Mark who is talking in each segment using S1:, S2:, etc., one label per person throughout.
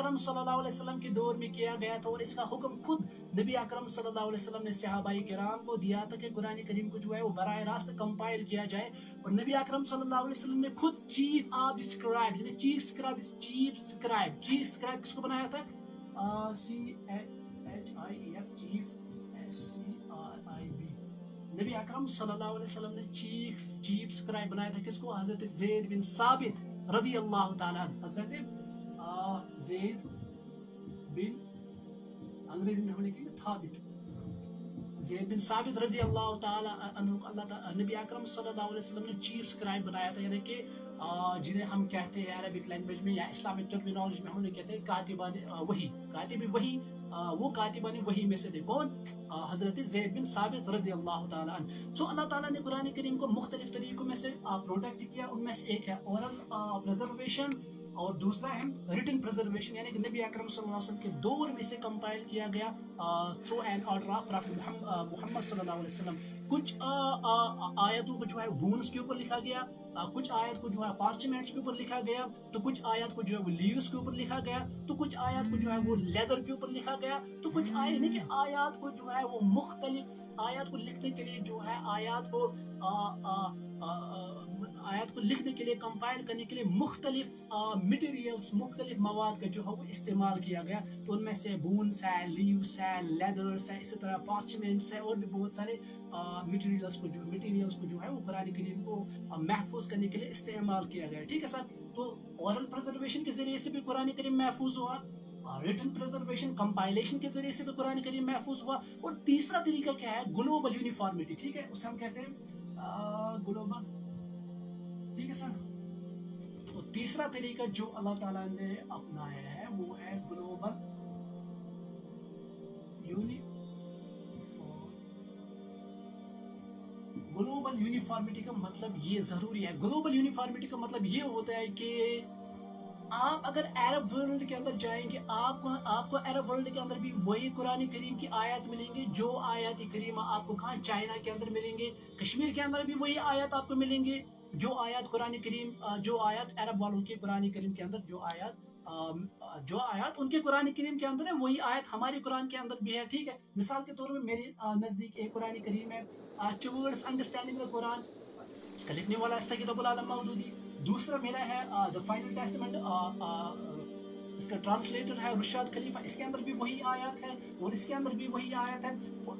S1: अकरम सल्लल्लाहु अलैहि वसल्लम के दौर में किया गया था, और इसका हुक्म खुद नबी अकरम सल्लल्लाहु अलैहि वसल्लम ने सहाबाए किराम को दिया था कि कुरान करीम को जो है वो बराह रास्त कंपाइल किया जाए। और नबी अकरम सल्लल्लाहु अलैहि वसल्लम ने खुद चीफ ऑफ स्क्राइब यानी चीफ स्क्राइब किसको बनाया था? CHIF chief SCRIB। नबी अकरम सल्लल्लाहु अलैहि वसल्लम ने चीफ स्क्राइब बनाया था किसको? हजरत ज़ैद बिन साबित रदी अल्लाह ताला अन्हु। हजरत ज़ैद बिन, अंग्रेजी में हम लिखेंगे थाबित, ज़ैद बिन साबित रजी अल्लाह ताला अन्हु को नबी अकरम सल्लल्लाहु अलैहि वसल्लम ने चीफ स्क्राइब बनाया था, यानी कि जिन्हें हम कहते हैं अरबिक लैंग्वेज में या इस्लामिक टर्मिनोलॉजी में हम कहते हैं कातिबान वही, कातिब वही, वो कातिबान वही में से थे। कौन? हजरत ज़ैद बिन साबित रजी अल्लाह ताला अन्हु। सो अल्लाह ताला ने कुरान करीम को मुख्तलिफ तरीकों में से प्रोटेक्ट किया। उनमें से एक है ओरल प्रिजर्वेशन और दूसरा है रिटन प्रिजर्वेशन, यानी कि नबी अकरम सल्लल्लाहु अलैहि वसल्लम के दौर में से कंपाइल किया गया through an order of Muhammad सल्लल्लाहु अलैहि वसल्लम। कुछ आयतों को जो है बून्स के ऊपर लिखा गया, कुछ आयत को जो है पार्चमेंट्स के ऊपर लिखा गया, तो कुछ आयत को जो है वो लीव्स के ऊपर लिखा गया, तो कुछ आयत को जो है वो लेदर के ऊपर लिखा गया, तो कुछ आयत को जो है वो मुख्तलिफ आयत को लिखने के लिए जो है आयत को लिखने के लिए कंपाइल करने के लिए मुख्तलिफ मटेरियल्स, मुख्तलिफ मवाद का जो है वो इस्तेमाल किया गया। तो उनमें से बून्स है, लीव्स है, लेदर्स है, इसी तरह पार्चमेंट्स है, और भी बहुत सारे मटेरियल्स को जो है वो कुरान करीम को महफूज करने के लिए इस्तेमाल किया गया। ठीक है सर, तो ओरल प्रिजर्वेशन के जरिए से भी कुरान करीम महफूज हुआ, रिटन प्रिजर्वेशन कंपाइलेशन के जरिए से भी कुरान करीम महफूज हुआ, और तीसरा तरीका क्या है? Global uniformity. ठीक है, उसे हम कहते हैं ग्लोबल। ठीक है सर, तो तीसरा तरीका जो अल्लाह ताला ने अपनाया है वो है ग्लोबल यूनिफॉर्मिटी का मतलब ये जरूरी है। ग्लोबल यूनिफॉर्मिटी का मतलब ये होता है कि आप अगर अरब वर्ल्ड के अंदर जाएंगे, आपको अरब वर्ल्ड के अंदर भी वही कुरान करीम की आयत मिलेंगे जो आयत करीमा आपको कहाँ चाइना के अंदर मिलेंगे, कश्मीर के अंदर भी वही आयत आपको मिलेंगे जो आयत कुरान करीम, जो आयत अरब वालों के कुरान करीम के अंदर, जो आयत उनके कुरान करीम के अंदर है वही आयत हमारे कुरान के अंदर भी है। ठीक है, मिसाल के तौर पर मेरे नज़दीक एक कुरान करीम है टुवर्ड्स अंडरस्टैंडिंग द कुरान, इसका लिखने वाला है सैयद अबुल आलम मौदूदी। दूसरा मेरा है द फाइनल टेस्टामेंट, इसका ट्रांसलेटर है रुशाद खलीफा, इसके अंदर भी वही आयत है और इसके अंदर भी वही आयत है।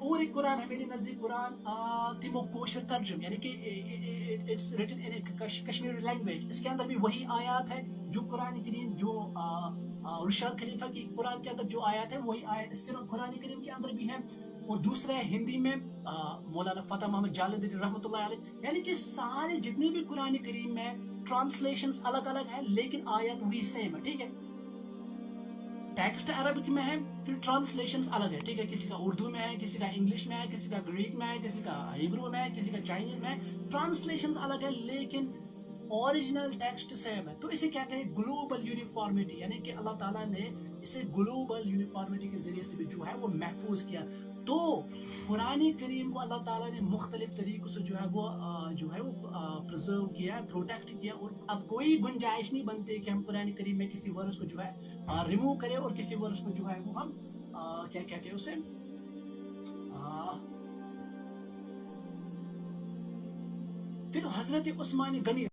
S1: और एक कुरान है मेरे नज़दीक कुरान तिमो कोशर तर्जुम, यानी कि it's written in Kashmiri language, इसके अंदर भी वही आयत है जो कुरान करीम, जो रुशाद खलीफा की कुरान के अंदर जो आयत है वही आयत इसके कुरान करीम के अंदर भी है। और दूसरा है हिंदी में मौलाना फतेह मोहम्मद जालंधरी रहमतुल्लाह अलैह, यानी कि सारे जितने भी कुरान करीम में ट्रांसलेशंस अलग अलग है लेकिन आयत वही सेम है। ठीक है, टेक्स्ट अरबिक में है, फिर ट्रांसलेशंस अलग है। ठीक है, किसी का उर्दू में है, किसी का इंग्लिश में है, किसी का ग्रीक में है, किसी का हिब्रू में है, किसी का चाइनीज में है, ट्रांसलेशंस अलग है लेकिन ओरिजिनल टेक्स्ट सेम है। तो इसे कहते हैं ग्लोबल यूनिफॉर्मिटी, यानी कि अल्लाह ताला ने इसे ग्लोबल यूनिफॉर्मिटी के जरिए से भी जो है वो महफूज किया। तो कुरान करीम को अल्लाह ताला ने मुख्तलिफ तरीक़ों से जो है वो प्रिजर्व किया, प्रोटेक्ट किया, और अब कोई गुंजाइश नहीं बनती कि हम कुरान करीम में किसी वर्स को जो है रिमूव करें और किसी वर्स को जो है वो हम क्या कहते हैं उसे फिर हजरत उस्मान गनी